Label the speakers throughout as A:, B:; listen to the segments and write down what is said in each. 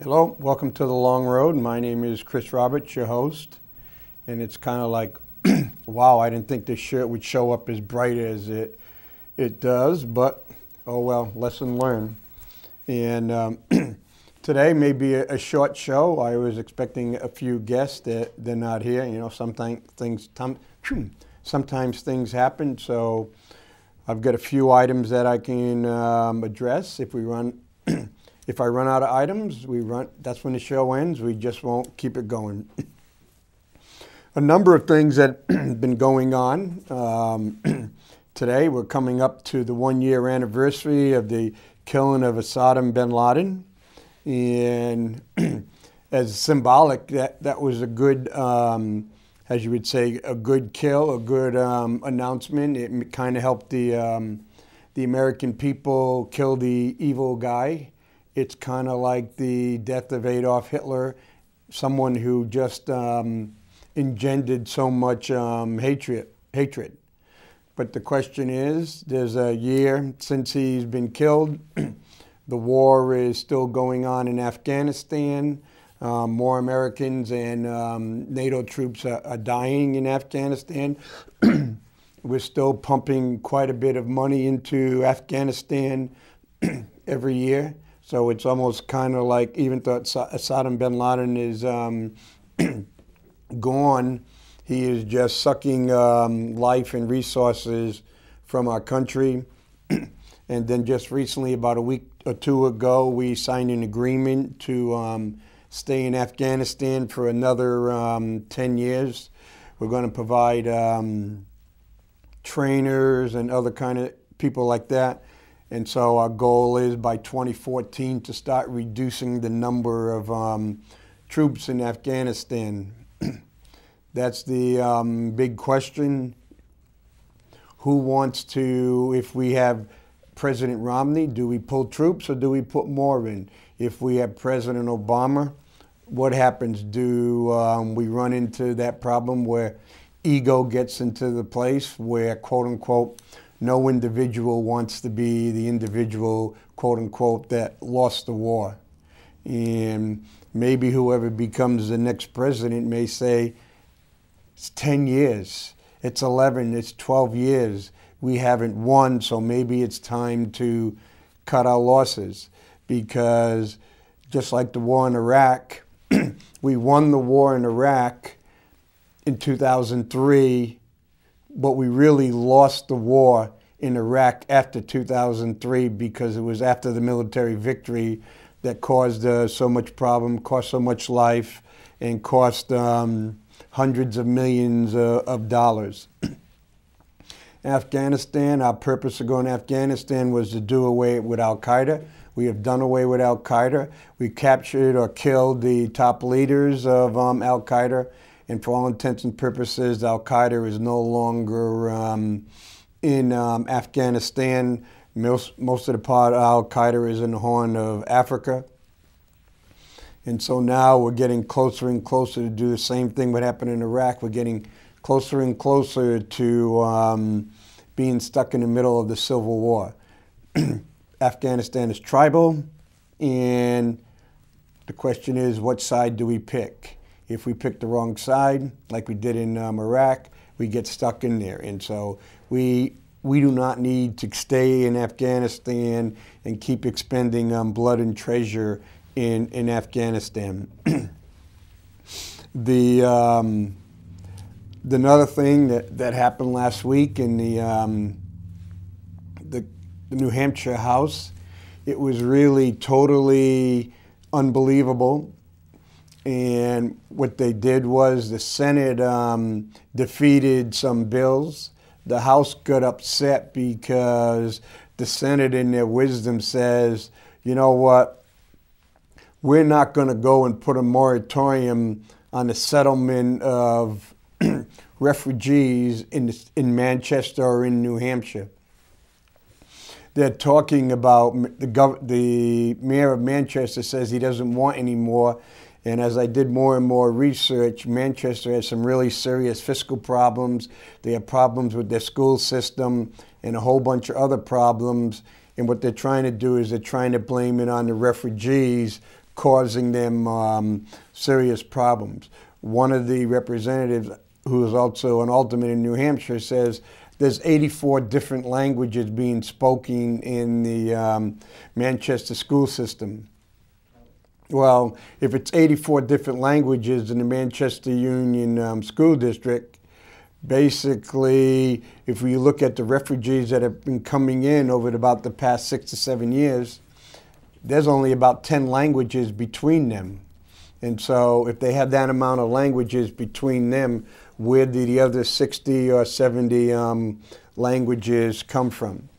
A: Hello, welcome to The Long Road. My name is Chris Roberts, your host. And it's kind of like, wow, I didn't think this shirt would show up as bright as it does, but oh well, lesson learned. And today may be a short show. I was expecting a few guests that they're not here. You know, sometimes things happen, so I've got a few items that I can address. If I run out of items, that's when the show ends. We just won't keep it going. A number of things that have been going on. Today, we're coming up to the 1-year anniversary of the killing of Osama bin Laden. And as symbolic, that was a good, as you would say, a good kill, a good announcement. It kind of helped the American people kill the evil guy. It's kind of like the death of Adolf Hitler, someone who just engendered so much hatred. But the question is, there's a year since he's been killed. The war is still going on in Afghanistan. More Americans and NATO troops are dying in Afghanistan. We're still pumping quite a bit of money into Afghanistan every year. So it's almost kind of like, even though Osama bin Laden is gone, he is just sucking life and resources from our country. And then just recently, about a week or two ago, we signed an agreement to stay in Afghanistan for another 10 years. We're going to provide trainers and other kind of people like that. And so our goal is by 2014 to start reducing the number of troops in Afghanistan. That's the big question. Who wants to, if we have President Romney, do we pull troops or do we put more in? If we have President Obama, what happens? Do we run into that problem where ego gets into the place where, quote unquote, no individual wants to be the individual, quote unquote, that lost the war? And maybe whoever becomes the next president may say, it's 10 years, it's 11, it's 12 years. We haven't won, so maybe it's time to cut our losses. Because just like the war in Iraq, we won the war in Iraq in 2003, but we really lost the war in Iraq after 2003 because it was after the military victory that caused so much problem, cost so much life, and cost hundreds of millions of dollars. Afghanistan, our purpose of going to Afghanistan was to do away with Al-Qaeda. We have done away with Al-Qaeda. We captured or killed the top leaders of Al-Qaeda. And for all intents and purposes, Al-Qaeda is no longer in Afghanistan. Most of the part of Al-Qaeda is in the Horn of Africa. And so now we're getting closer and closer to do the same thing what happened in Iraq. We're getting closer and closer to being stuck in the middle of the Civil War. Afghanistan is tribal, and the question is, what side do we pick? If we pick the wrong side, like we did in Iraq, we get stuck in there. And so we do not need to stay in Afghanistan and keep expending blood and treasure in Afghanistan. Another thing that happened last week in the New Hampshire House, it was really totally unbelievable. And what they did was the Senate defeated some bills. The House got upset because the Senate, in their wisdom, says, you know what, we're not going to go and put a moratorium on the settlement of refugees in Manchester or in New Hampshire. They're talking about, the mayor of Manchester says he doesn't want any more. And as I did more and more research, Manchester has some really serious fiscal problems. They have problems with their school system and a whole bunch of other problems. And what they're trying to do is they're trying to blame it on the refugees, causing them serious problems. One of the representatives, who is also an alderman in New Hampshire, says there's 84 different languages being spoken in the Manchester school system. Well, if it's 84 different languages in the Manchester Union School District, basically, if we look at the refugees that have been coming in over about the past 6 to 7 years, there's only about 10 languages between them. And so if they have that amount of languages between them, where did the other 60 or 70 languages come from?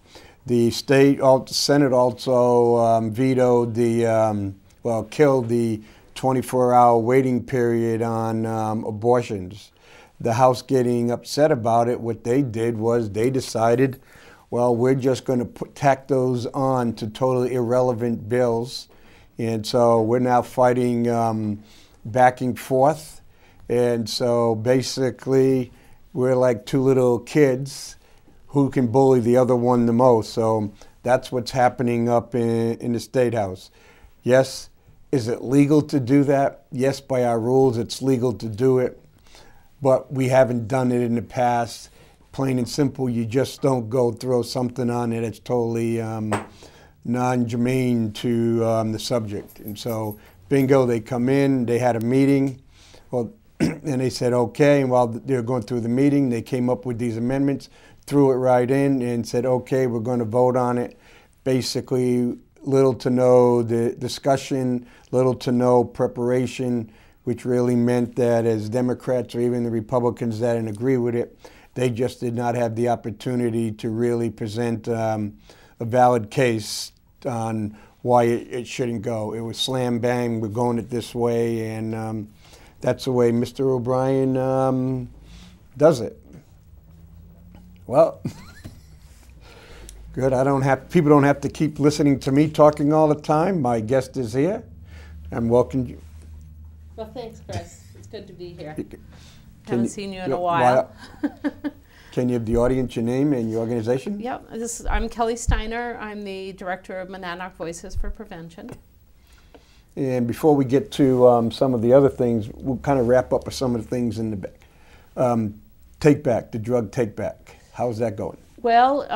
A: The Senate also vetoed the, killed the 24-hour waiting period on abortions. The House getting upset about it, what they did was they decided, well, we're just going to tack those on to totally irrelevant bills. And so we're now fighting back and forth. And so basically, we're like two little kids who can bully the other one the most. So that's what's happening up in the State House. Yes, is it legal to do that? Yes, by our rules, it's legal to do it. But we haven't done it in the past. Plain and simple, you just don't go throw something on it that's totally non-germane to the subject. And so, bingo, they come in, they had a meeting, well, and they said, okay, and while they were going through the meeting, they came up with these amendments, threw it right in, and said, okay, we're going to vote on it. Basically, little to no discussion, little to no preparation, which really meant that as Democrats or even the Republicans that didn't agree with it, they just did not have the opportunity to really present a valid case on why it shouldn't go. It was slam bang, we're going it this way, and that's the way Mr. O'Brien does it. Well, good. People don't have to keep listening to me talking all the time. My guest is here. I'm welcoming you.
B: Well, thanks, Chris. It's good to be here. Haven't seen you in a while.
A: Can you give the audience your name and your organization?
B: Yep. I'm Kelly Steiner. I'm the director of Monadnock Voices for Prevention.
A: And before we get to some of the other things, we'll kind of wrap up with some of the things in the back. Take back, the drug take back. How's that going?
B: Well,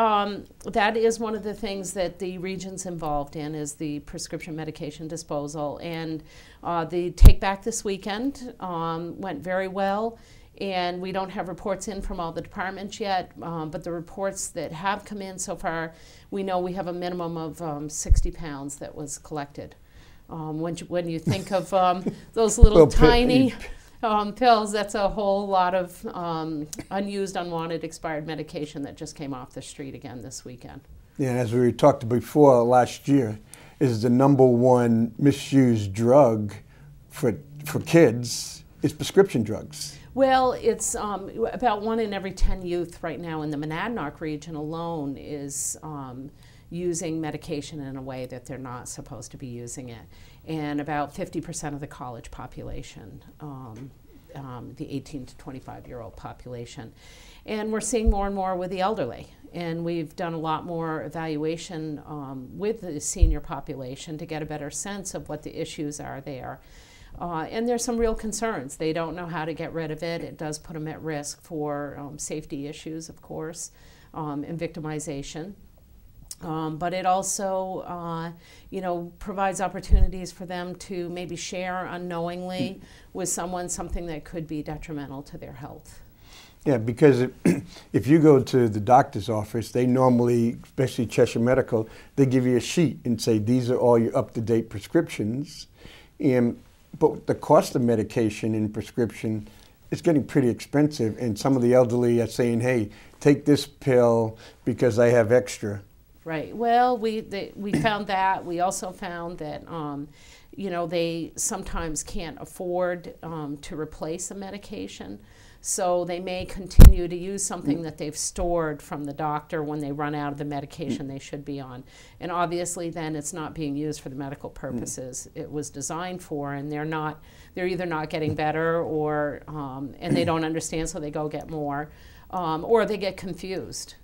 B: that is one of the things that the region's involved in, is the prescription medication disposal. And the take back this weekend went very well. And we don't have reports in from all the departments yet, but the reports that have come in so far, we know we have a minimum of 60 pounds that was collected. When you think of those little tiny pills, that's a whole lot of unused, unwanted, expired medication that just came off the street again this weekend.
A: Yeah, and as we talked before, last year is the #1 misused drug for kids is prescription drugs.
B: Well, it's about 1 in every 10 youth right now in the Monadnock region alone is using medication in a way that they're not supposed to be using it. And about 50% of the college population, the 18 to 25-year-old population. And we're seeing more and more with the elderly. And we've done a lot more evaluation with the senior population to get a better sense of what the issues are there. And there's some real concerns. They don't know how to get rid of it. It does put them at risk for safety issues, of course, and victimization. But it also, provides opportunities for them to maybe share unknowingly with someone something that could be detrimental to their health.
A: Yeah, because if you go to the doctor's office, they normally, especially Cheshire Medical, they give you a sheet and say, these are all your up-to-date prescriptions. But the cost of medication and prescription is getting pretty expensive, and some of the elderly are saying, hey, take this pill because I have extra.
B: Right. Well, we found that. We also found that, they sometimes can't afford to replace a medication. So they may continue to use something that they've stored from the doctor when they run out of the medication they should be on. And obviously then it's not being used for the medical purposes it was designed for, and they're either not getting better or, and they don't understand, so they go get more, or they get confused.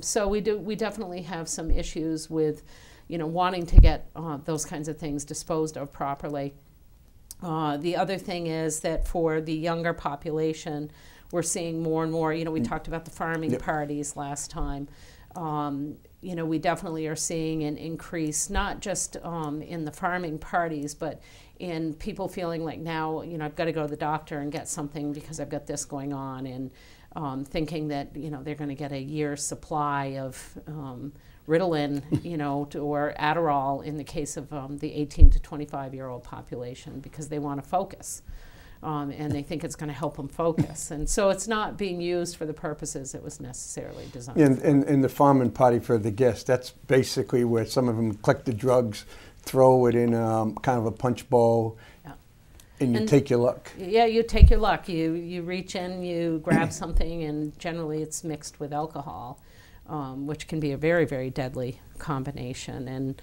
B: So we definitely have some issues with, wanting to get those kinds of things disposed of properly. The other thing is that for the younger population, we're seeing more and more, we talked about the farming parties last time. We definitely are seeing an increase, not just in the farming parties, but in people feeling like now, I've got to go to the doctor and get something because I've got this going on, and thinking that, they're going to get a year's supply of Ritalin, or Adderall in the case of the 18 to 25-year-old population, because they want to focus. And they think it's going to help them focus. And so it's not being used for the purposes it was necessarily designed for.
A: And the farming party for the guests, that's basically where some of them collect the drugs, throw it in kind of a punch bowl, and you take your luck. Yeah, you take your luck.
B: You reach in, you grab something, and generally it's mixed with alcohol, which can be a very, very deadly combination. And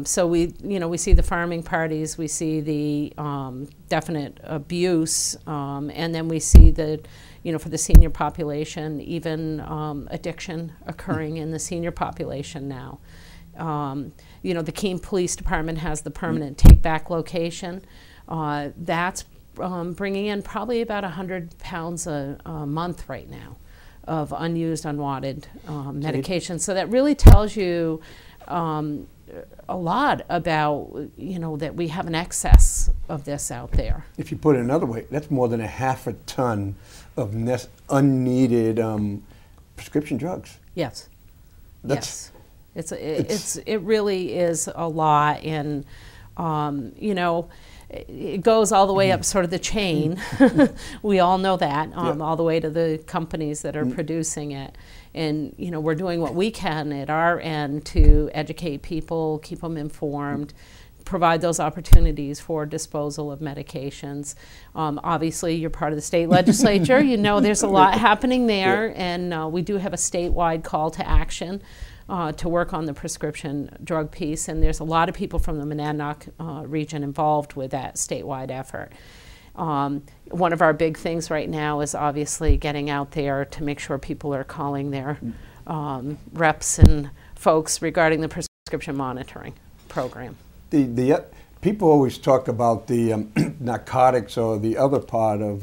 B: so we see the farming parties, we see the definite abuse, and then we see the, for the senior population, even addiction occurring in the senior population now. The Keene Police Department has the permanent take-back location. That's bringing in probably about 100 pounds a month right now of unused, unwanted medication. So that really tells you a lot about, that we have an excess of this out there.
A: If you put it another way, that's more than a half a ton of unneeded prescription drugs.
B: Yes. Yes. It really is a lot, and it goes all the way up sort of the chain. We all know that, all the way to the companies that are producing it. And, we're doing what we can at our end to educate people, keep them informed, provide those opportunities for disposal of medications. Obviously, you're part of the state legislature. There's a lot happening there, and we do have a statewide call to action to work on the prescription drug piece, and there's a lot of people from the Monadnock region involved with that statewide effort. One of our big things right now is obviously getting out there to make sure people are calling their reps and folks regarding the prescription monitoring program.
A: The people always talk about the narcotics or the other part of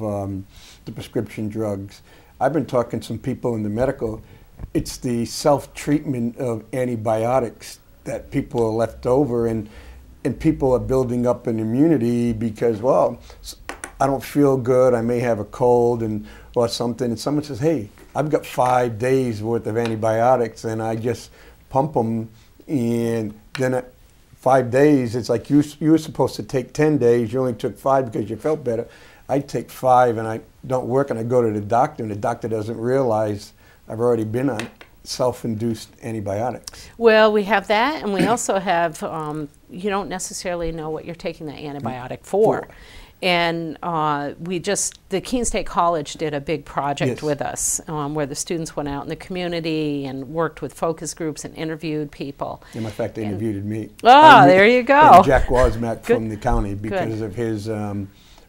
A: the prescription drugs. I've been talking to some people in the medical. It's the self-treatment of antibiotics that people are left over, and people are building up an immunity because, well, I don't feel good, I may have a cold or something, and someone says, hey, I've got 5 days worth of antibiotics, and I just pump them, and then at 5 days, it's like you were supposed to take 10 days, you only took 5 because you felt better. I take 5 and I don't work, and I go to the doctor, and the doctor doesn't realize I've already been on self-induced antibiotics.
B: Well, we have that, and we also have, you don't necessarily know what you're taking the antibiotic for. And the Keene State College did a big project with us where the students went out in the community and worked with focus groups and interviewed people.
A: In fact, they interviewed me.
B: Oh, there you go.
A: And Jack Wasmack from the county because of his,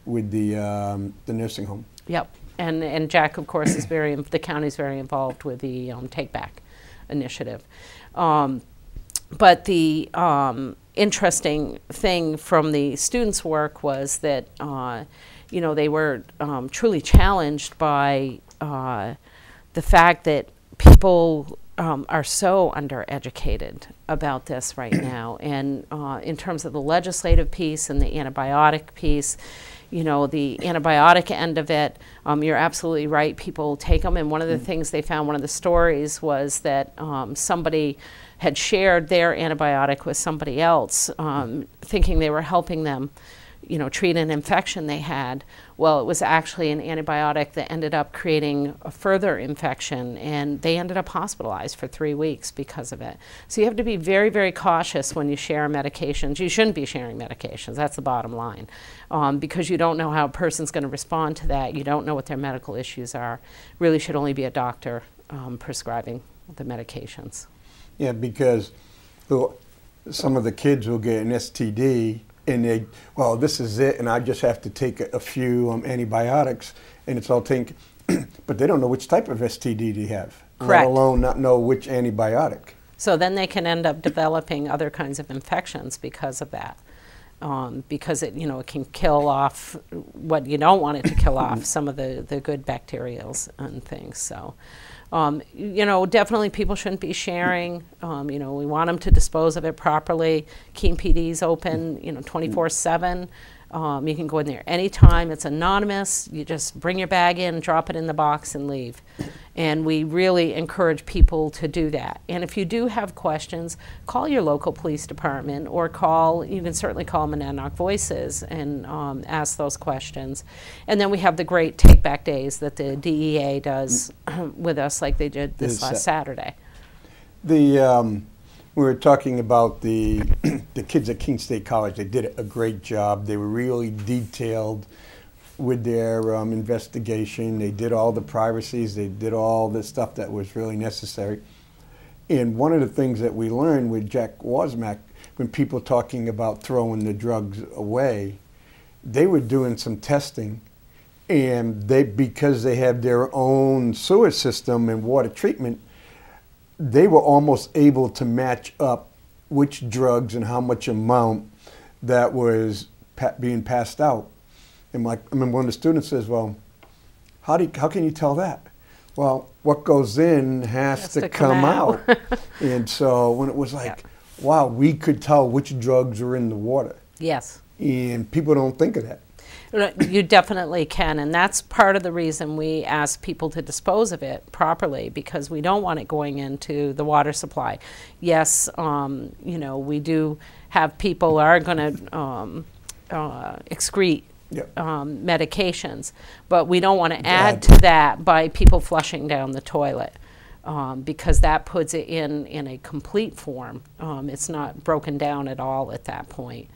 A: with the nursing home.
B: Yep. And Jack, of course, is the county's very involved with the Take Back initiative. But the interesting thing from the students' work was that, they were truly challenged by the fact that people are so undereducated about this right now. And in terms of the legislative piece and the antibiotic piece, the antibiotic end of it, you're absolutely right. People take them, and one of the things they found, one of the stories was that somebody had shared their antibiotic with somebody else, thinking they were helping them, treat an infection they had. Well, it was actually an antibiotic that ended up creating a further infection, and they ended up hospitalized for 3 weeks because of it. So you have to be very, very cautious when you share medications. You shouldn't be sharing medications, that's the bottom line, because you don't know how a person's going to respond to that. You don't know what their medical issues are. Really should only be a doctor prescribing the medications.
A: Yeah, because some of the kids will get an STD and well, this is it, and I just have to take a few antibiotics, and it's all taken, but they don't know which type of STD they have,
B: Correct.
A: let alone not know which antibiotic.
B: So then they can end up developing other kinds of infections because of that. Because it, it can kill off what you don't want it to kill off, some of the good bacterials and things. So, definitely people shouldn't be sharing. We want them to dispose of it properly. Keene PD's open, 24/7. You can go in there anytime. It's anonymous. You just bring your bag in, drop it in the box, and leave. And we really encourage people to do that. And if you do have questions, call your local police department, or you can certainly call Monadnock Voices and ask those questions. And then we have the great take-back days that the DEA does with us, like they did this last Saturday.
A: We were talking about the kids at Keene State College. They did a great job. They were really detailed with their investigation. They did all the privacies. They did all the stuff that was really necessary. And one of the things that we learned with Jack Wasmack, when people talking about throwing the drugs away, they were doing some testing, and because they have their own sewer system and water treatment, they were almost able to match up which drugs and how much amount that was being passed out. And I remember one of the students says, well, how can you tell that? Well, what goes in has to come out. And so when it was like, wow, we could tell which drugs are in the water.
B: Yes.
A: And people don't think of that.
B: You definitely can, and that's part of the reason we ask people to dispose of it properly, because we don't want it going into the water supply. Yes, we do have people are going to excrete medications, but we don't want to add to that by people flushing down the toilet, because that puts it in a complete form. It's not broken down at all at that point.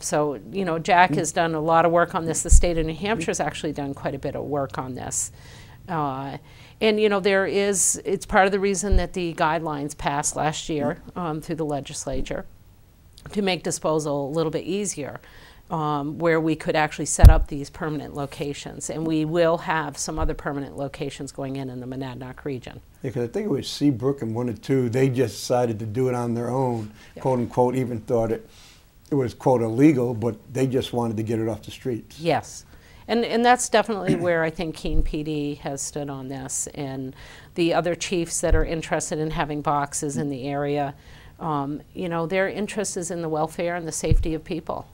B: So, Jack has done a lot of work on this. The state of New Hampshire has actually done quite a bit of work on this. And, it's part of the reason that the guidelines passed last year through the legislature to make disposal a little bit easier, where we could actually set up these permanent locations. And we will have some other permanent locations going in the Monadnock region.
A: Yeah, because I think it was Seabrook and 1 or 2, they just decided to do it on their own, quote unquote, even thought it was, quote, illegal, but they just wanted to get it off the streets.
B: Yes. And that's definitely where I think Keene PD has stood on this, and the other chiefs that are interested in having boxes in the area. Their interest is in the welfare and the safety of people.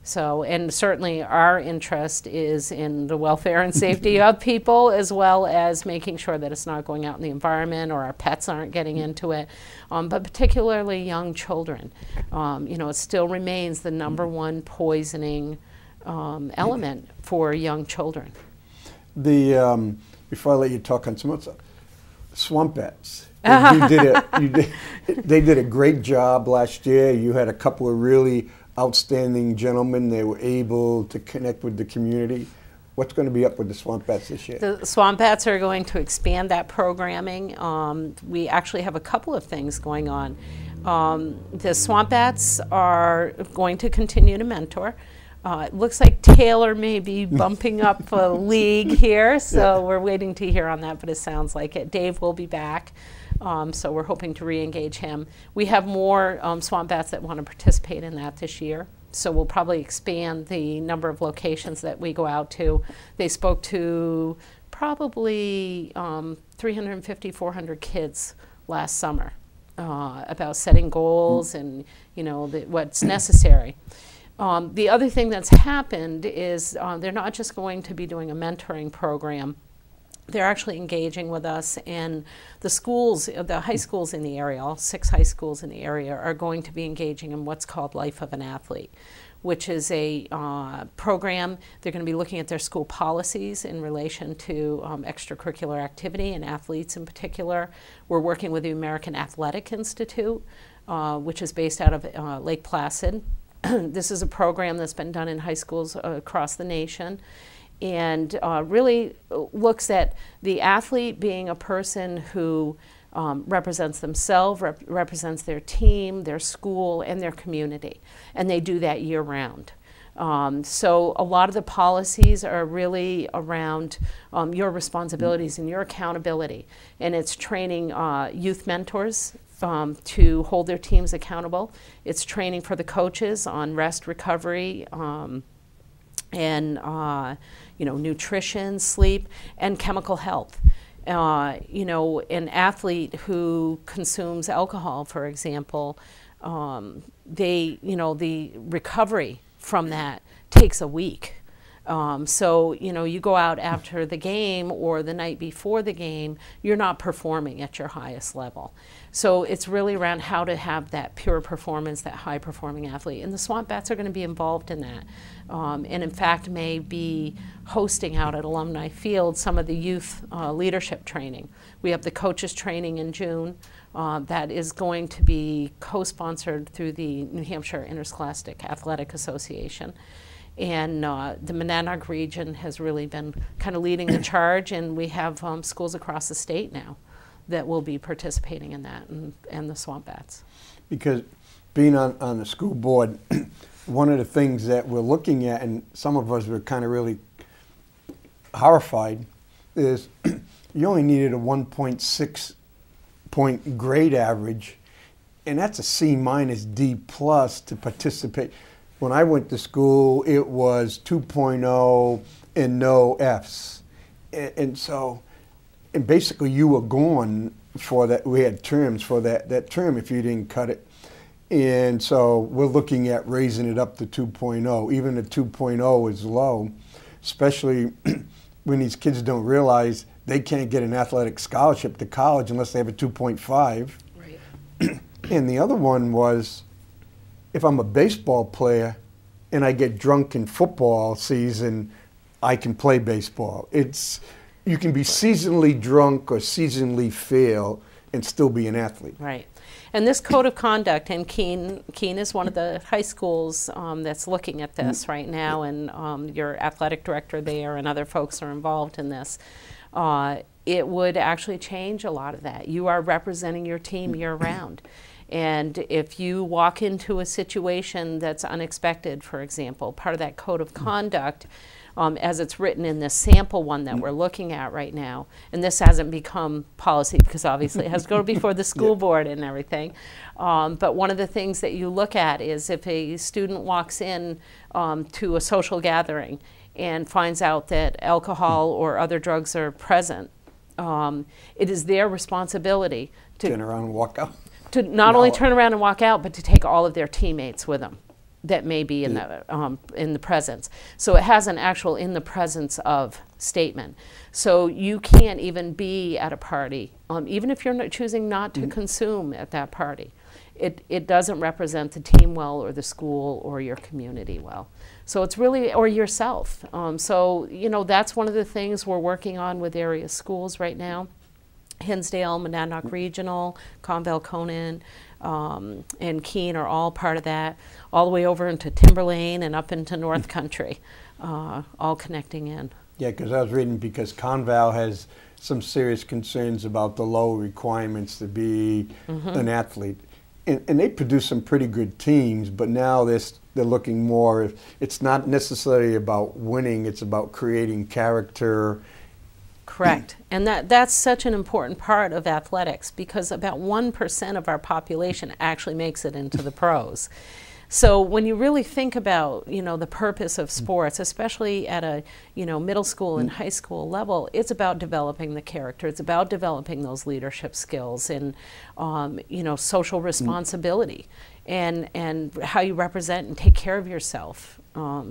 B: So, and certainly our interest is in the welfare and safety of people, as well as making sure that it's not going out in the environment or our pets aren't getting into it, but particularly young children. It still remains the #1 poisoning element for young children.
A: Before I let you talk on some other stuff, swamp bats. They did a great job last year. You had a couple of really outstanding gentlemen. They were able to connect with the community. What's going to be up with the swamp bats this year?
B: The swamp bats are going to expand that programming. We actually have a couple of things going on. The swamp bats are going to continue to mentor. It looks like Taylor may be bumping up a league here, so we're waiting to hear on that, but it sounds like it. Dave will be back. So we're hoping to re-engage him. We have more swamp bats that want to participate in that this year. So we'll probably expand the number of locations that we go out to. They spoke to probably 350, 400 kids last summer about setting goals and what's necessary. The other thing that's happened is they're not just going to be doing a mentoring program. They're actually engaging with us, and the schools, the high schools in the area, all 6 high schools in the area, are going to be engaging in what's called Life of an Athlete, which is a program. They're going to be looking at their school policies in relation to extracurricular activity and athletes in particular. We're working with the American Athletic Institute, which is based out of Lake Placid. This is a program that's been done in high schools across the nation, and really looks at the athlete being a person who represents themselves, represents their team, their school, and their community. And they do that year-round. So a lot of the policies are really around your responsibilities and your accountability. And it's training youth mentors to hold their teams accountable. It's training for the coaches on rest, recovery, and nutrition, sleep, and chemical health. An athlete who consumes alcohol, for example, the recovery from that takes a week. So you go out after the game or the night before the game, you're not performing at your highest level. So it's really around how to have that pure performance, that high-performing athlete. And the Swamp Bats are going to be involved in that. And in fact may be hosting out at Alumni Field some of the youth leadership training. We have the coaches training in June. That is going to be co-sponsored through the New Hampshire Interscholastic Athletic Association. And the Monadnock region has really been kind of leading the charge, and we have schools across the state now that will be participating in that, and the Swamp Bats.
A: Because being on the school board, one of the things that we're looking at, and some of us were kind of really horrified, is you only needed a 1.6 point grade average, and that's a C minus D plus to participate. When I went to school, it was 2.0 and no Fs. And basically you were gone for that. We had terms for that term if you didn't cut it. And so we're looking at raising it up to 2.0. Even the 2.0 is low, especially when these kids don't realize they can't get an athletic scholarship to college unless they have a 2.5.
B: Right.
A: And the other one was, if I'm a baseball player and I get drunk in football season, I can play baseball. You can be seasonally drunk or seasonally fail and still be an athlete.
B: Right. And this code of conduct, and Keene is one of the high schools that's looking at this right now, and your athletic director there and other folks are involved in this. It would actually change a lot of that. You are representing your team year-round. And if you walk into a situation that's unexpected, for example, part of that code of conduct, as it's written in this sample one that we're looking at right now, and this hasn't become policy because obviously it has to go before the school board and everything, but one of the things that you look at is if a student walks in to a social gathering and finds out that alcohol or other drugs are present, it is their responsibility to
A: turn around and walk out.
B: To not only turn around and walk out, but to take all of their teammates with them that may be in the presence. So it has an actual in the presence of statement. So you can't even be at a party, even if you're not choosing not to consume at that party. It doesn't represent the team well or the school or your community well. So it's really, or yourself. So, that's one of the things we're working on with area schools right now. Hinsdale, Monadnock Regional, Conval, Conan, and Keene are all part of that, all the way over into Timberlane and up into North Country, all connecting in.
A: Yeah, because I was reading, because Conval has some serious concerns about the low requirements to be an athlete. And they produce some pretty good teams, but now they're looking more, it's not necessarily about winning, it's about creating character.
B: Correct. And that's such an important part of athletics, because about 1% of our population actually makes it into the pros. So when you really think about, the purpose of sports, especially at a, middle school and high school level, it's about developing the character. It's about developing those leadership skills and, social responsibility and how you represent and take care of yourself.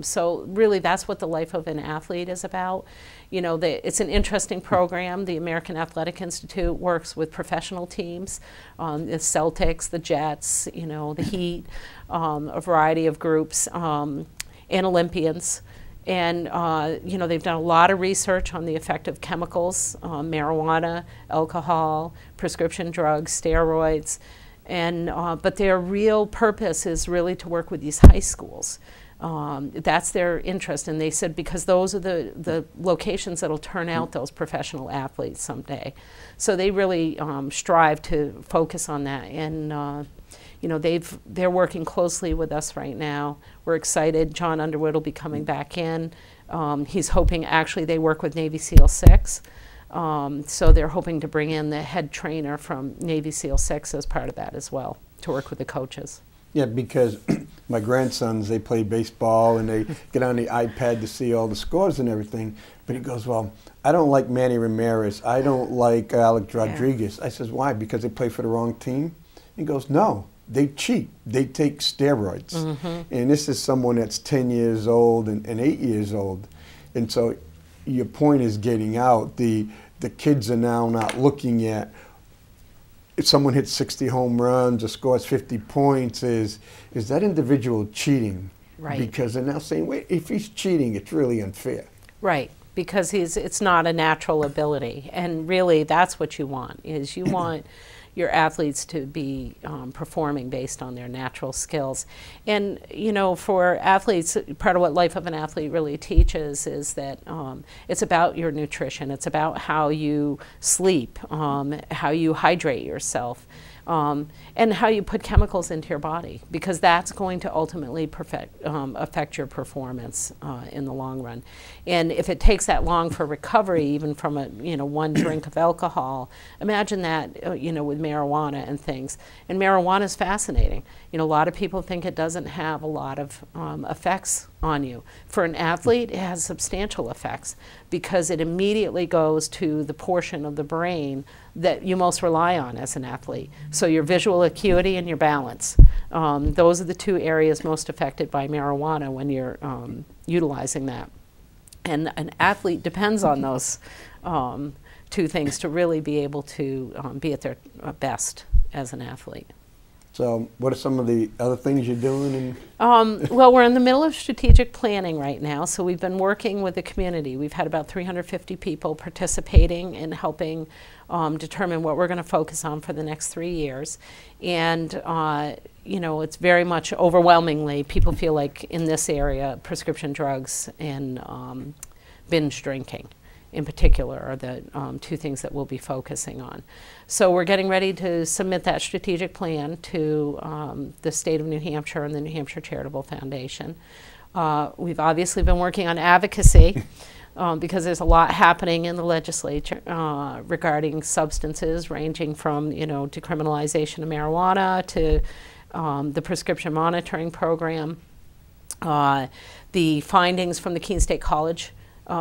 B: So really that's what the life of an athlete is about. It's an interesting program. The American Athletic Institute works with professional teams, the Celtics, the Jets, the Heat, a variety of groups, and Olympians. And, they've done a lot of research on the effect of chemicals, marijuana, alcohol, prescription drugs, steroids. And, but their real purpose is really to work with these high schools. That's their interest, and they said because those are the locations that'll turn out those professional athletes someday. So they really strive to focus on that, and they're working closely with us right now. We're excited. John Underwood will be coming back in. He's hoping, actually, they work with Navy SEAL 6. So they're hoping to bring in the head trainer from Navy SEAL 6 as part of that as well, to work with the coaches.
A: Yeah, because my grandsons, they play baseball and they get on the iPad to see all the scores and everything. But he goes, well, I don't like Manny Ramirez. I don't like Alex Rodriguez. I says, why? Because they play for the wrong team? He goes, no, they cheat. They take steroids. And this is someone that's 10 years old and 8 years old. And so your point is getting out. The kids are now not looking at if someone hits 60 home runs or scores 50 points, is that individual cheating?
B: Right.
A: Because they're now saying, wait, if he's cheating, it's really unfair.
B: Right, because it's not a natural ability. And really, that's what you want, is you want your athletes to be performing based on their natural skills. And, you know, for athletes, part of what Life of an Athlete really teaches is that it's about your nutrition. It's about how you sleep, how you hydrate yourself, and how you put chemicals into your body, because that's going to ultimately affect your performance in the long run. And if it takes that long for recovery, even from one drink of alcohol, imagine that with marijuana and things. And marijuana is fascinating. A lot of people think it doesn't have a lot of effects on you. For an athlete, it has substantial effects because it immediately goes to the portion of the brain that you most rely on as an athlete. So your visual acuity and your balance. Those are the two areas most affected by marijuana when you're utilizing that. And an athlete depends on those two things to really be able to be at their best as an athlete.
A: So what are some of the other things you're doing?
B: Well, we're in the middle of strategic planning right now, so we've been working with the community. We've had about 350 people participating in helping determine what we're going to focus on for the next 3 years. And, it's very much overwhelmingly, people feel like in this area, prescription drugs and binge drinking in particular are the two things that we'll be focusing on. So we're getting ready to submit that strategic plan to the state of New Hampshire and the New Hampshire Charitable Foundation. We've obviously been working on advocacy because there's a lot happening in the legislature regarding substances ranging from, decriminalization of marijuana to the prescription monitoring program. The findings from the Keene State College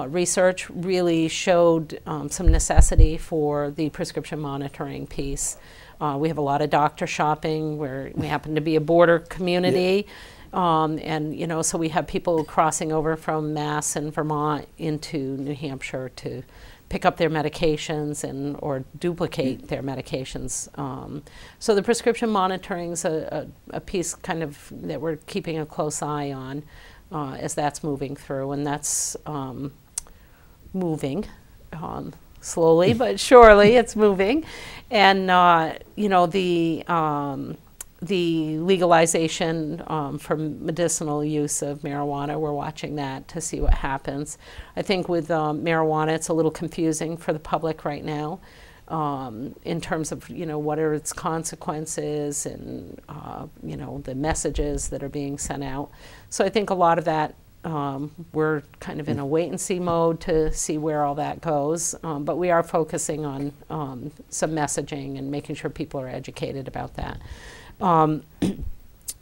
B: research really showed some necessity for the prescription monitoring piece. We have a lot of doctor shopping where we happen to be a border community. And so we have people crossing over from Mass and Vermont into New Hampshire to pick up their medications or duplicate their medications. So the prescription monitoring is a piece kind of that we're keeping a close eye on as that's moving through, and that's moving slowly but surely. It's moving, and the legalization for medicinal use of marijuana, we're watching that to see what happens. I think with marijuana, it's a little confusing for the public right now in terms of what are its consequences and the messages that are being sent out. So I think a lot of that we're kind of in a wait-and-see mode to see where all that goes, but we are focusing on some messaging and making sure people are educated about that.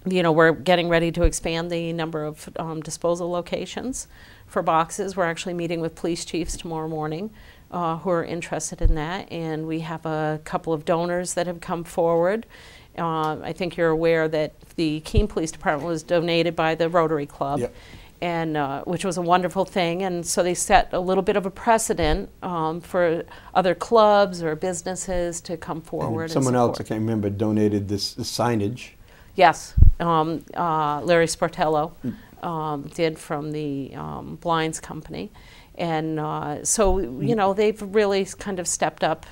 B: We're getting ready to expand the number of disposal locations for boxes. We're actually meeting with police chiefs tomorrow morning who are interested in that, and we have a couple of donors that have come forward. I think you're aware that the Keene Police Department was donated by the Rotary Club. Yep. And which was a wonderful thing, and so they set a little bit of a precedent for other clubs or businesses to come forward. And
A: someone else, I can't remember, donated the signage.
B: Yes, Larry Sportello did from the Blinds Company, and so they've really kind of stepped up.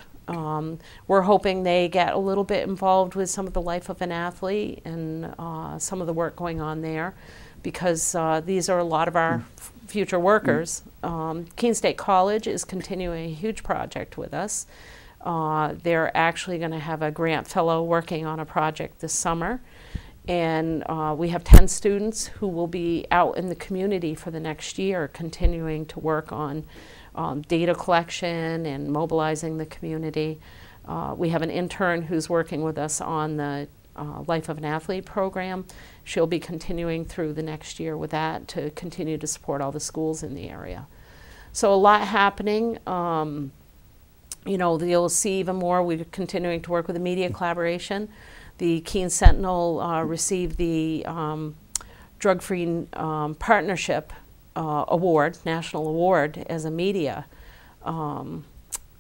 B: We're hoping they get a little bit involved with some of the Life of an Athlete and some of the work going on there, because these are a lot of our future workers. Keene State College is continuing a huge project with us. They're actually going to have a grant fellow working on a project this summer. And we have 10 students who will be out in the community for the next year continuing to work on data collection and mobilizing the community. We have an intern who's working with us on the Life of an Athlete program. She'll be continuing through the next year with that to continue to support all the schools in the area. So a lot happening. You know, you'll see even more. We're continuing to work with the media collaboration. The Keene Sentinel received the Drug-Free Partnership Award, National Award, as a media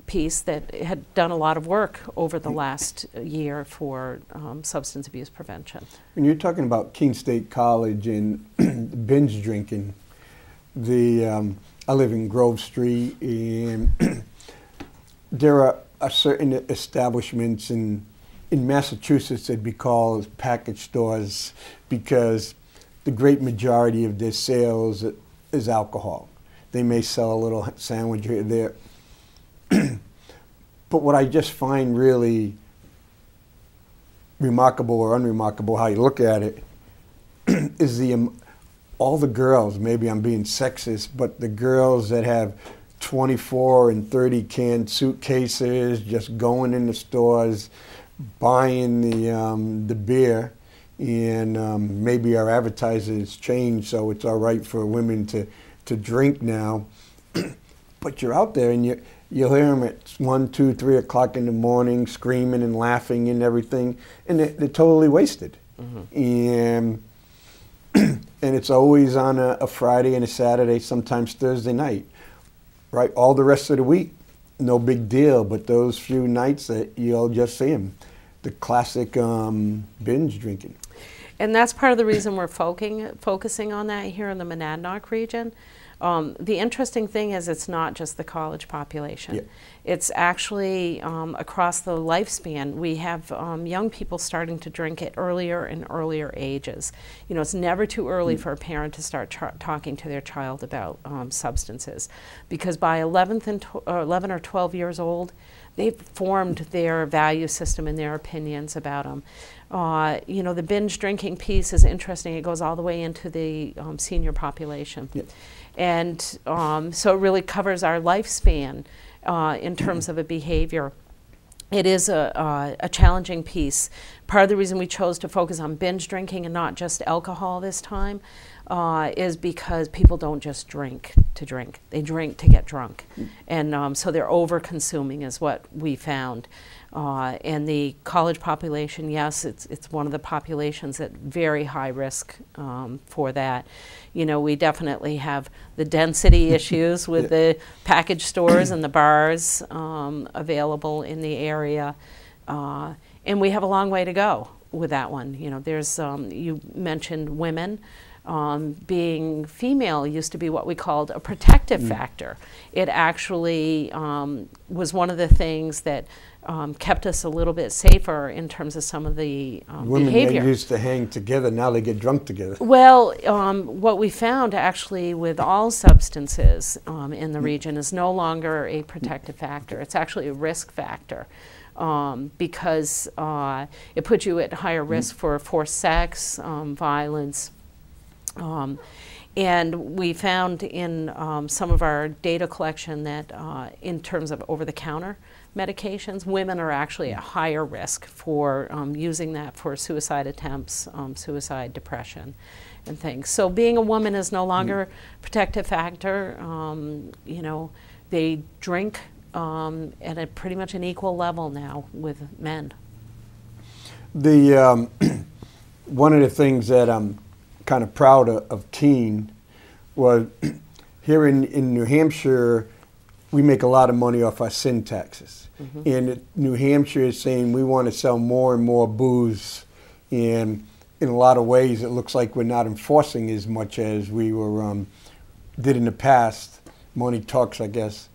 B: piece that had done a lot of work over the last year for substance abuse prevention.
A: When you're talking about Keene State College and binge drinking, I live in Grove Street, and there are certain establishments in Massachusetts that'd be called package stores because the great majority of their sales is alcohol. They may sell a little sandwich here or there. But what I just find really remarkable or unremarkable, how you look at it, is all the girls, maybe I'm being sexist, but the girls that have 24 and 30 can suitcases, just going in the stores, buying the beer, and maybe our advertisers changed so it's all right for women to drink now. But you're out there and you'll hear them at 1, 2, 3 o'clock in the morning screaming and laughing and everything, and they're totally wasted. Mm-hmm. And it's always on a Friday and a Saturday, sometimes Thursday night, right? All the rest of the week, no big deal, but those few nights that you'll just see them, the classic binge drinking.
B: And that's part of the reason we're focusing on that here in the Monadnock region. The interesting thing is it's not just the college population. Yeah. It's actually across the lifespan. We have young people starting to drink at earlier and earlier ages. You know, it's never too early for a parent to start talking to their child about substances, because by 11 or 12 years old, they've formed their value system and their opinions about them. You know, the binge drinking piece is interesting. It goes all the way into the senior population. Yep. And so it really covers our lifespan in terms of a behavior. It is a challenging piece. Part of the reason we chose to focus on binge drinking and not just alcohol this time is because people don't just drink to drink. They drink to get drunk. And so they're over-consuming is what we found. And the college population, yes, it's one of the populations at very high risk for that. You know, we definitely have the density issues with the package stores and the bars available in the area. And we have a long way to go with that one. You know, there's, you mentioned women. Being female used to be what we called a protective factor. It actually was one of the things that kept us a little bit safer in terms of some of the behavior.
A: Women used to hang together, now they get drunk together.
B: Well, what we found actually with all substances in the region is no longer a protective factor. It's actually a risk factor. Because it puts you at higher risk for forced sex, violence. And we found in some of our data collection that in terms of over-the-counter medications, women are actually at higher risk for using that for suicide attempts, suicide, depression, and things. So being a woman is no longer a protective factor. You know, they drink at a pretty much an equal level now with men.
A: The one of the things that I'm kind of proud of Keene was here in New Hampshire, we make a lot of money off our sin taxes. Mm-hmm. And New Hampshire is saying we want to sell more and more booze, and in a lot of ways it looks like we're not enforcing as much as we were did in the past. Money talks, I guess.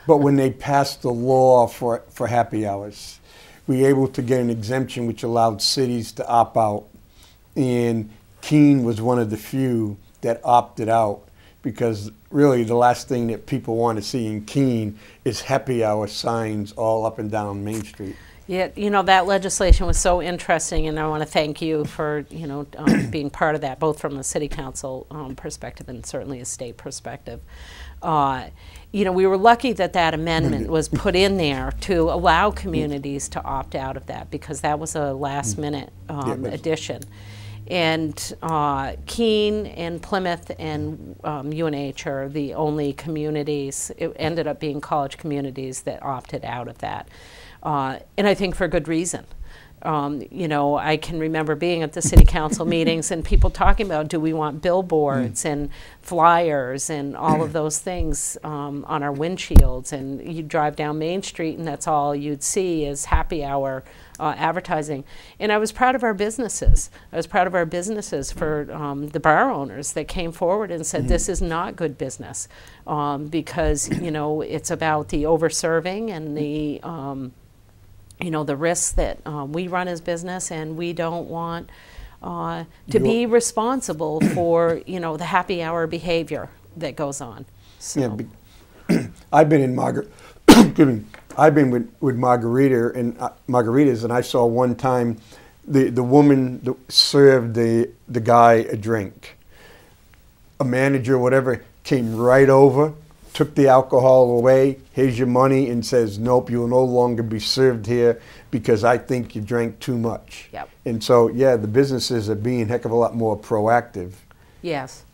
A: But when they passed the law for happy hours, we were able to get an exemption which allowed cities to opt out. And Keene was one of the few that opted out, because really the last thing that people want to see in Keene is happy hour signs all up and down Main Street.
B: Yeah, you know, that legislation was so interesting, and I want to thank you for, you know, being part of that, both from a city council perspective and certainly a state perspective. You know, we were lucky that that amendment was put in there to allow communities to opt out of that, because that was a last-minute addition. And Keene and Plymouth and UNH are the only communities, it ended up being college communities, that opted out of that. And I think for good reason. You know, I can remember being at the city council meetings and people talking about, do we want billboards and flyers and all of those things on our windshields? And you drive down Main Street and that's all you'd see is happy hour advertising. And I was proud of our businesses. I was proud of our businesses for the bar owners that came forward and said, this is not good business, because, you know, it's about the over-serving and the you know, the risks that we run as business, and we don't want to be responsible for, you know, the happy hour behavior that goes on. So.
A: Yeah, I've been in I've been with margaritas, and I saw one time the woman that served the guy a drink. A manager or whatever came right over, took the alcohol away, here's your money, and says, nope, you will no longer be served here because I think you drank too much.
B: Yep.
A: And so, yeah, the businesses are being a heck of a lot more proactive.
B: Yes,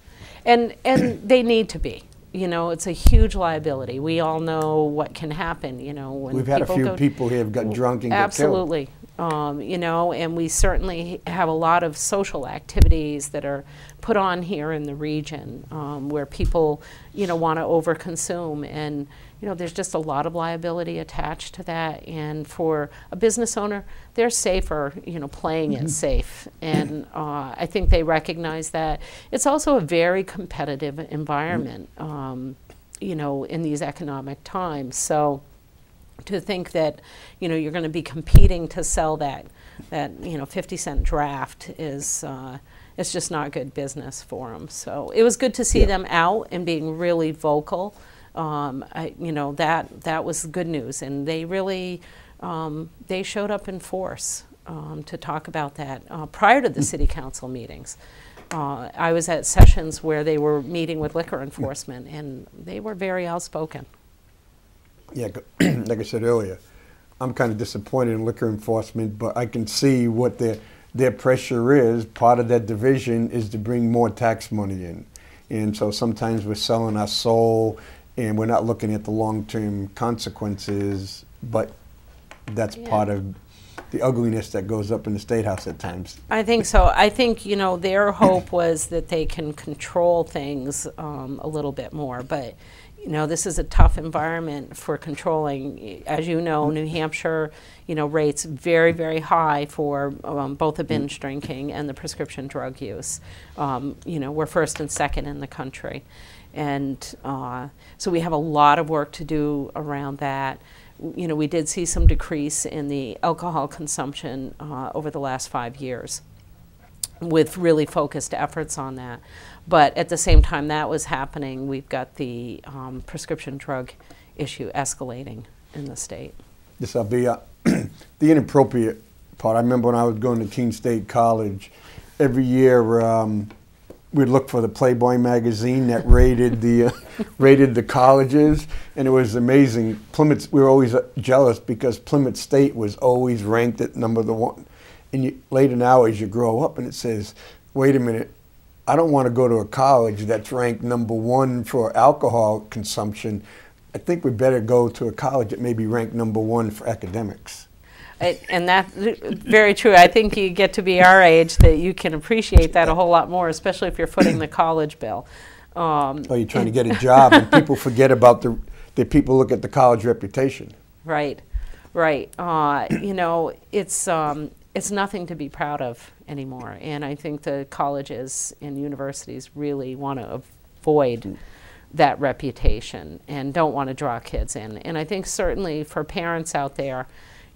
B: and they need to be. You know, it's a huge liability. We all know what can happen, you know, when
A: we've had a few people here have got drunk and got killed.
B: Absolutely. You know, and we certainly have a lot of social activities that are put on here in the region where people, you know, want to overconsume, and you know, there's just a lot of liability attached to that. And for a business owner, they're safer, you know, playing it safe, and I think they recognize that. It's also a very competitive environment, you know, in these economic times. So to think that, you know, you're going to be competing to sell that you know, 50-cent draft is it's just not good business for them. So it was good to see them out and being really vocal. You know, that was good news, and they really they showed up in force to talk about that prior to the city council meetings. I was at sessions where they were meeting with liquor enforcement, and they were very outspoken.
A: Yeah, like I said earlier, I'm kind of disappointed in liquor enforcement, but I can see what their pressure is. Part of that division is to bring more tax money in. And so sometimes we're selling our soul and we're not looking at the long-term consequences, but that's part of the ugliness that goes up in the State House at times. I
B: think so. I think, you know, their hope was that they can control things a little bit more, but you know, this is a tough environment for controlling. As you know, New Hampshire, you know, rates very, very high for both the binge drinking and the prescription drug use. You know, we're first and second in the country. And so we have a lot of work to do around that. You know, we did see some decrease in the alcohol consumption over the last 5 years, with really focused efforts on that. But at the same time that was happening, we've got the prescription drug issue escalating in the state.
A: This will be the inappropriate part. I remember when I was going to Keene State College, every year we'd look for the Playboy magazine that rated the colleges, and it was amazing. Plymouth, we were always jealous because Plymouth State was always ranked at #1. And later now, as you grow up, and it says, wait a minute, I don't want to go to a college that's ranked #1 for alcohol consumption. I think we better go to a college that may be ranked #1 for academics.
B: And that's very true. I think you get to be our age that you can appreciate that a whole lot more, especially if you're footing the college bill.
A: Or you're trying to get a job, and people forget about the people look at the college reputation.
B: Right, right. You know, it's nothing to be proud of anymore, and I think the colleges and universities really want to avoid that reputation and don't want to draw kids in. And I think certainly for parents out there,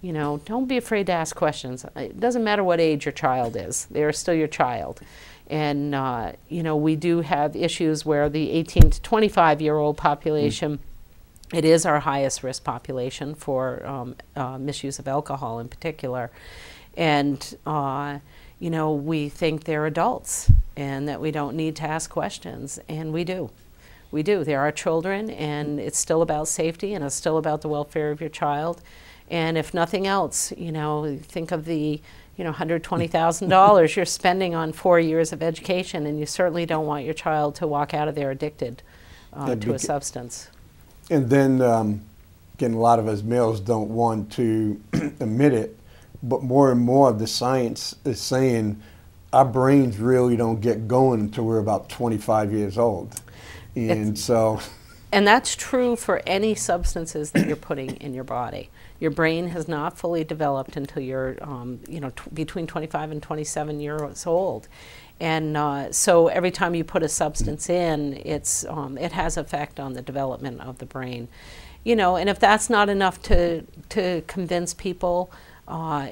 B: you know, don't be afraid to ask questions. It doesn't matter what age your child is, they're still your child. And you know, we do have issues where the 18 to 25-year-old population It is our highest risk population for misuse of alcohol in particular. And, you know, we think they're adults and that we don't need to ask questions, and we do. We do. They're our children, and it's still about safety, and it's still about the welfare of your child. And if nothing else, you know, think of the, you know, $120,000 you're spending on 4 years of education, and you certainly don't want your child to walk out of there addicted to a substance.
A: And then, again, a lot of us males don't want to admit it, but more and more the science is saying our brains really don't get going until we're about 25 years old. And
B: and that's true for any substances that you're putting in your body. Your brain has not fully developed until you're, you know, between 25 and 27 years old. And so every time you put a substance in, it has effect on the development of the brain. You know, and if that's not enough to convince people,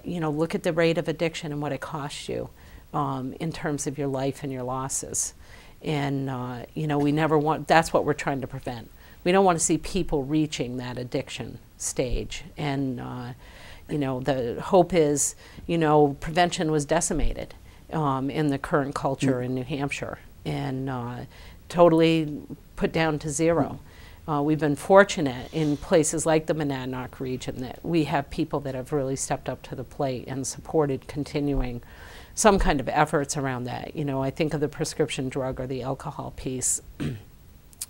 B: you know, look at the rate of addiction and what it costs you in terms of your life and your losses. And, you know, we never want, that's what we're trying to prevent. We don't want to see people reaching that addiction stage. And, you know, the hope is, you know, prevention was decimated in the current culture in New Hampshire and totally put down to zero. We've been fortunate in places like the Monadnock region that we have people that have really stepped up to the plate and supported continuing some kind of efforts around that. You know, I think of the prescription drug or the alcohol piece.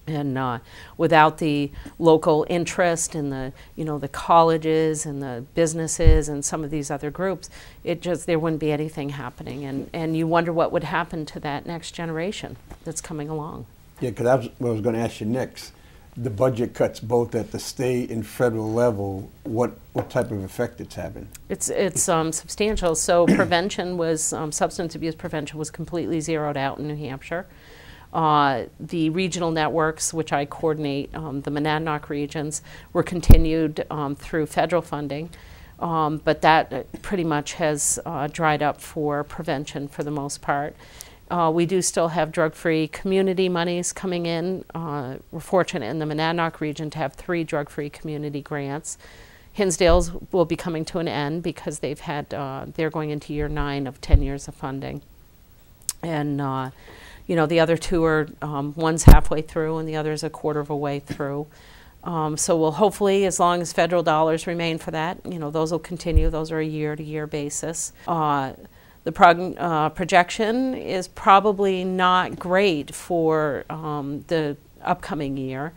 B: And without the local interest in the, you know, the colleges and the businesses and some of these other groups, there wouldn't be anything happening. And you wonder what would happen to that next generation that's coming along.
A: Yeah, because that's what I was going to ask you next. The budget cuts both at the state and federal level, what type of effect it's having? It's
B: substantial. So prevention was, substance abuse prevention was completely zeroed out in New Hampshire. The regional networks, which I coordinate, the Monadnock regions, were continued through federal funding, but that pretty much has dried up for prevention for the most part. We do still have drug-free community monies coming in. We're fortunate in the Monadnock region to have 3 drug-free community grants. Hinsdale's will be coming to an end because they've had, they're going into year 9 of 10 years of funding. And, you know, the other 2 are, one's halfway through and the other's a quarter of a way through. So we'll hopefully, as long as federal dollars remain for that, you know, those will continue. Those are a year-to-year basis. The projection is probably not great for the upcoming year.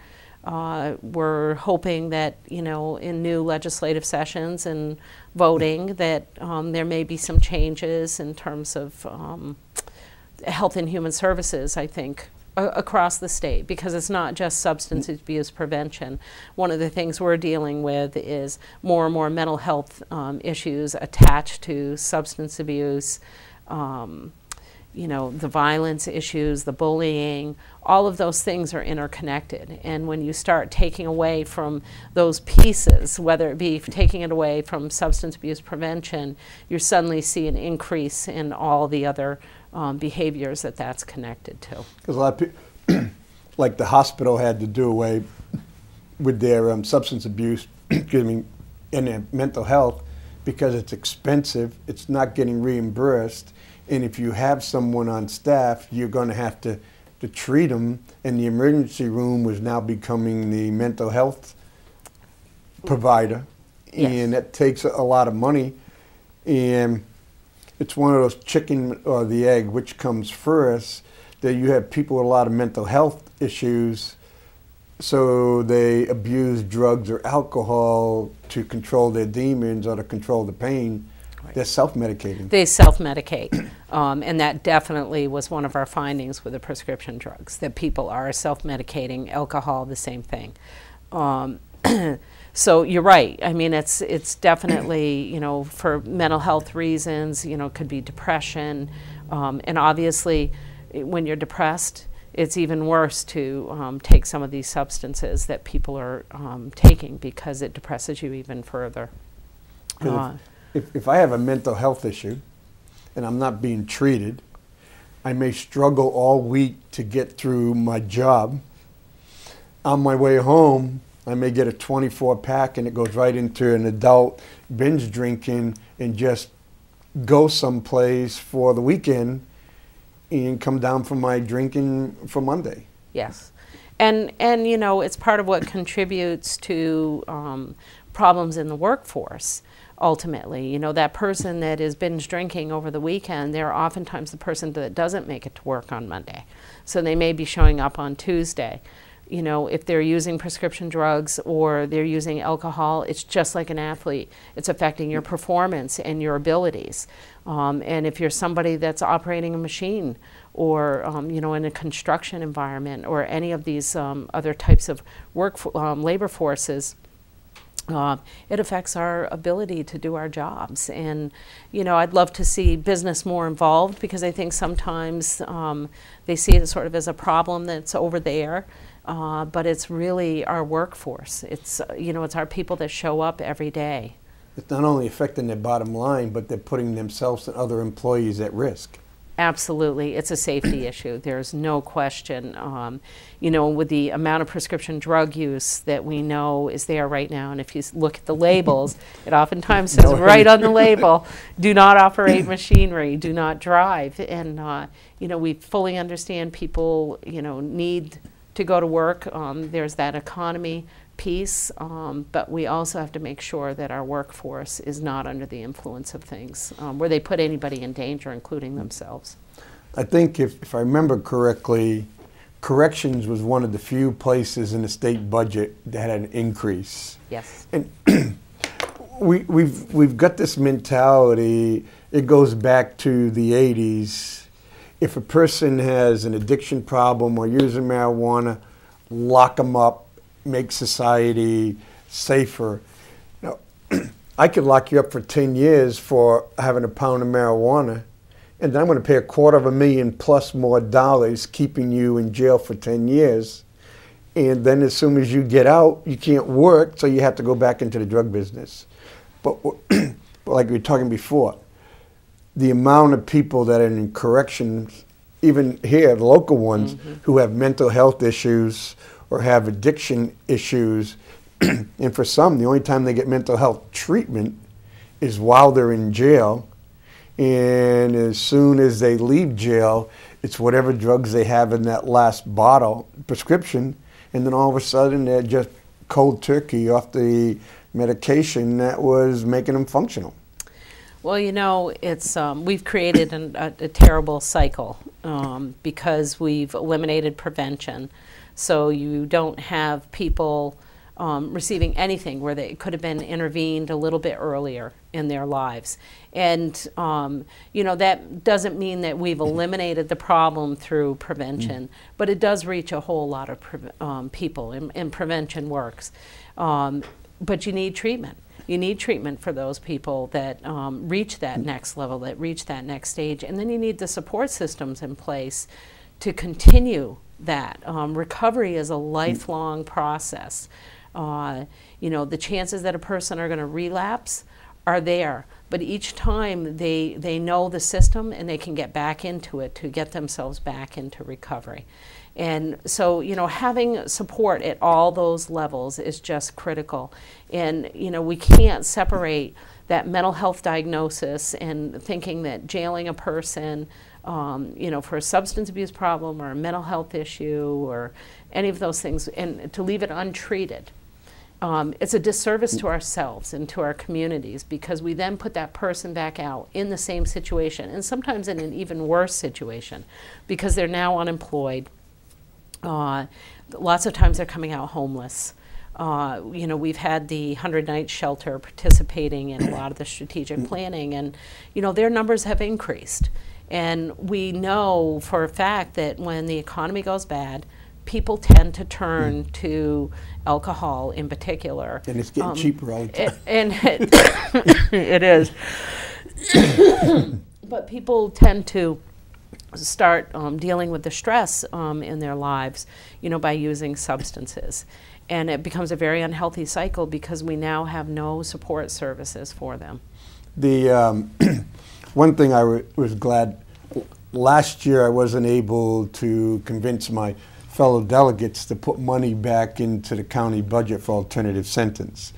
B: We're hoping that, you know, in new legislative sessions and voting that there may be some changes in terms of health and human services, I think, across the state, because it's not just substance abuse prevention. One of the things we're dealing with is more and more mental health issues attached to substance abuse, you know, the violence issues, the bullying, all of those things are interconnected. And when you start taking away from those pieces, whether it be taking it away from substance abuse prevention, you suddenly see an increase in all the other behaviors that's connected to.
A: Because a lot of people, like the hospital had to do away with their substance abuse, excuse me, and their mental health because it's expensive, it's not getting reimbursed, and if you have someone on staff, you're going to have to treat them, and the emergency room was now becoming the mental health provider, yes. And that takes a lot of money, and it's one of those chicken or the egg, which comes first, that you have people with a lot of mental health issues, so they abuse drugs or alcohol to control their demons or to control the pain. Right. They're self-medicating. They
B: self-medicate, and that definitely was one of our findings with the prescription drugs, that people are self-medicating. Alcohol, the same thing. So you're right. I mean, it's definitely, you know, for mental health reasons, you know, it could be depression, and obviously when you're depressed, it's even worse to take some of these substances that people are taking because it depresses you even further.
A: If I have a mental health issue and I'm not being treated, I may struggle all week to get through my job. On my way home, I may get a 24 pack and it goes right into an adult binge drinking and just go someplace for the weekend and come down from my drinking for Monday.
B: Yes. And you know, it's part of what contributes to problems in the workforce. Ultimately, you know, that person that is binge drinking over the weekend, they're oftentimes the person that doesn't make it to work on Monday. So they may be showing up on Tuesday. You know, if they're using prescription drugs or they're using alcohol, it's just like an athlete. It's affecting your performance and your abilities. And if you're somebody that's operating a machine or, you know, in a construction environment or any of these other types of labor forces, it affects our ability to do our jobs. And, you know, I'd love to see business more involved, because I think sometimes they see it sort of as a problem that's over there, but it's really our workforce. It's, you know, it's our people that show up every day.
A: It's not only affecting their bottom line, but they're putting themselves and other employees at risk.
B: Absolutely. It's a safety issue. There's no question. You know, with the amount of prescription drug use that we know is there right now, and if you look at the labels, it oftentimes says right on the label, do not operate machinery, do not drive. And, you know, we fully understand people, you know, need to go to work. There's that economy piece, but we also have to make sure that our workforce is not under the influence of things where they put anybody in danger, including themselves.
A: I think if I remember correctly, corrections was one of the few places in the state budget that had an increase.
B: Yes.
A: And we've got this mentality, it goes back to the 80s. If a person has an addiction problem or using marijuana, lock them up, make society safer. Now, I could lock you up for 10 years for having a pound of marijuana, and then I'm going to pay $250,000 plus more dollars keeping you in jail for 10 years. And then as soon as you get out, you can't work, so you have to go back into the drug business. But like we were talking before, the amount of people that are in corrections, even here, the local ones, who have mental health issues or have addiction issues, and for some, the only time they get mental health treatment is while they're in jail, and as soon as they leave jail, it's whatever drugs they have in that last bottle, prescription, and then all of a sudden they're just cold turkey off the medication that was making them functional.
B: Well, you know, it's we've created a terrible cycle because we've eliminated prevention. So you don't have people receiving anything where they could have been intervened a little bit earlier in their lives. And, you know, that doesn't mean that we've eliminated the problem through prevention, but it does reach a whole lot of people, and prevention works. But you need treatment. You need treatment for those people that reach that next level, that reach that next stage. And then you need the support systems in place to continue that. Recovery is a lifelong process. You know, the chances that a person are going to relapse are there, but each time they know the system and they can get back into it to get themselves back into recovery. And so, you know, having support at all those levels is just critical. And, you know, we can't separate that mental health diagnosis and thinking that jailing a person you know, for a substance abuse problem or a mental health issue or any of those things, and to leave it untreated. It's a disservice to ourselves and to our communities, because we then put that person back out in the same situation, and sometimes in an even worse situation, because they're now unemployed. Lots of times they're coming out homeless. You know, we've had the 100-night shelter participating in a lot of the strategic planning, and, you know, their numbers have increased. And we know for a fact that when the economy goes bad, people tend to turn to alcohol in particular.
A: And it's getting cheaper all the time.
B: It is. But people tend to start dealing with the stress in their lives, you know, by using substances. And it becomes a very unhealthy cycle because we now have no support services for them.
A: The one thing I was glad, last year I wasn't able to convince my fellow delegates to put money back into the county budget for alternative sentence.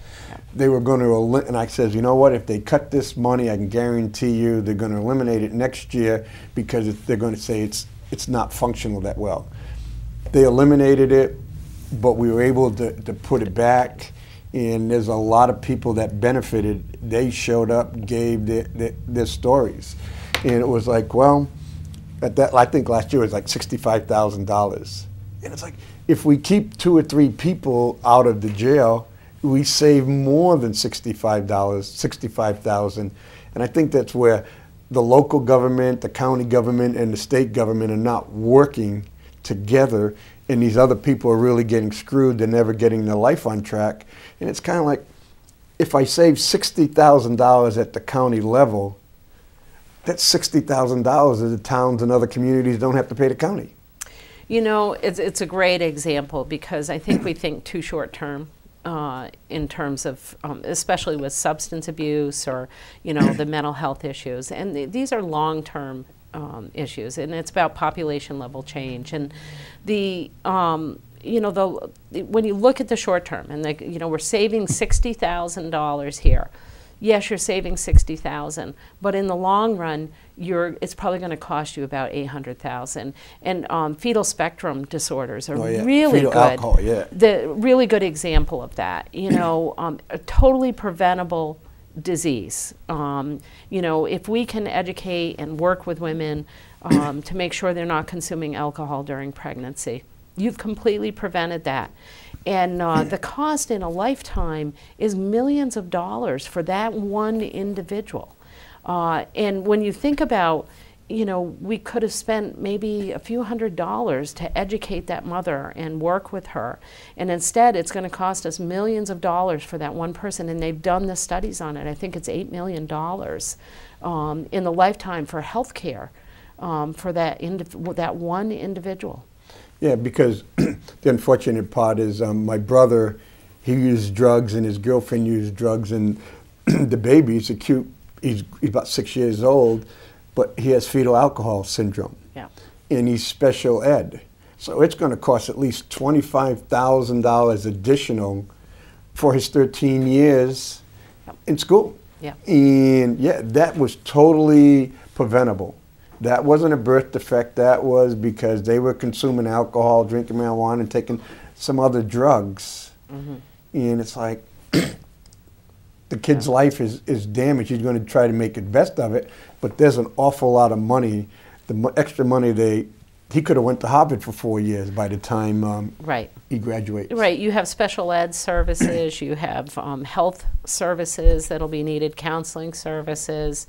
A: They were going to, and I said, you know what, if they cut this money, I can guarantee you they're going to eliminate it next year because they're going to say it's not functional that well. They eliminated it, but we were able to put it back, and there's a lot of people that benefited. They showed up, gave their stories, and it was like, well, at that, I think last year it was like $65,000. And it's like, if we keep 2 or 3 people out of the jail, we save more than $65,000. And I think that's where the local government, the county government, and the state government are not working together, and these other people are really getting screwed. They're never getting their life on track. And it's kind of like, if I save $60,000 at the county level, that's $60,000 that the towns and other communities don't have to pay the county.
B: You know, it's a great example because I think we think too short term in terms of, especially with substance abuse or, you know, the mental health issues. And these are long-term issues, and it's about population level change. And the, you know, when you look at the short term, and you know, we're saving $60,000 here. Yes, you're saving $60,000, but in the long run, it's probably going to cost you about $800,000. And fetal spectrum disorders are really
A: fetal
B: good.
A: Alcohol, yeah.
B: The really good example of that. You know, a totally preventable disease. You know, if we can educate and work with women to make sure they're not consuming alcohol during pregnancy, you've completely prevented that. And the cost in a lifetime is millions of dollars for that one individual. And when you think about, you know, we could have spent maybe a few $100s to educate that mother and work with her. And instead, it's going to cost us millions of dollars for that one person. And they've done the studies on it. I think it's $8 million in the lifetime for health care for that one individual.
A: Yeah, because the unfortunate part is my brother, he used drugs and his girlfriend used drugs, and the baby, he's about 6 years old, but he has fetal alcohol syndrome.
B: Yeah.
A: And he's special ed. So it's going to cost at least $25,000 additional for his 13 years in school.
B: Yeah.
A: And yeah, that was totally preventable. That wasn't a birth defect. That was because they were consuming alcohol, drinking marijuana, and taking some other drugs. Mm-hmm. And it's like, the kid's life is damaged. He's going to try to make the best of it, but there's an awful lot of money. The extra money he could have went to Harvard for 4 years by the time he graduates. Right.
B: You have special ed services. You have health services that'll be needed, counseling services.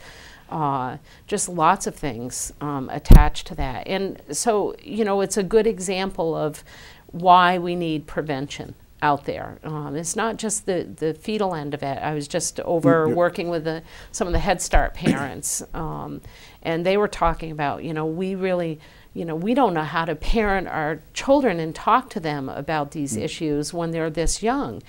B: Just lots of things attached to that. And so, you know, it's a good example of why we need prevention out there. It's not just the fetal end of it. I was just over working with some of the Head Start parents, and they were talking about, you know, we really, you know, we don't know how to parent our children and talk to them about these issues when they're this young.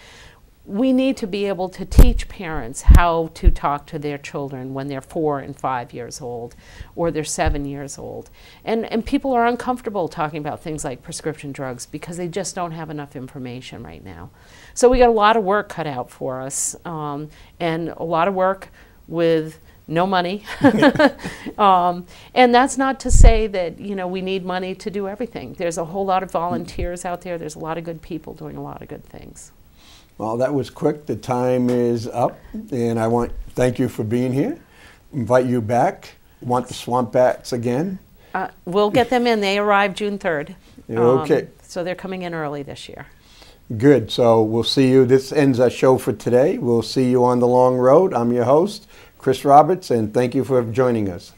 B: We need to be able to teach parents how to talk to their children when they're 4 and 5 years old or they're 7 years old. And people are uncomfortable talking about things like prescription drugs because they just don't have enough information right now. So we got a lot of work cut out for us, and a lot of work with no money. And that's not to say that, you know, we need money to do everything. There's a whole lot of volunteers out there. There's a lot of good people doing a lot of good things.
A: Well, that was quick. The time is up, and I want to thank you for being here. Invite you back. Want the swamp bats again?
B: We'll get them in. They arrive June 3rd.
A: Okay.
B: So they're coming in early this year.
A: Good. So we'll see you. This ends our show for today. We'll see you on the long road. I'm your host, Chris Roberts, and thank you for joining us.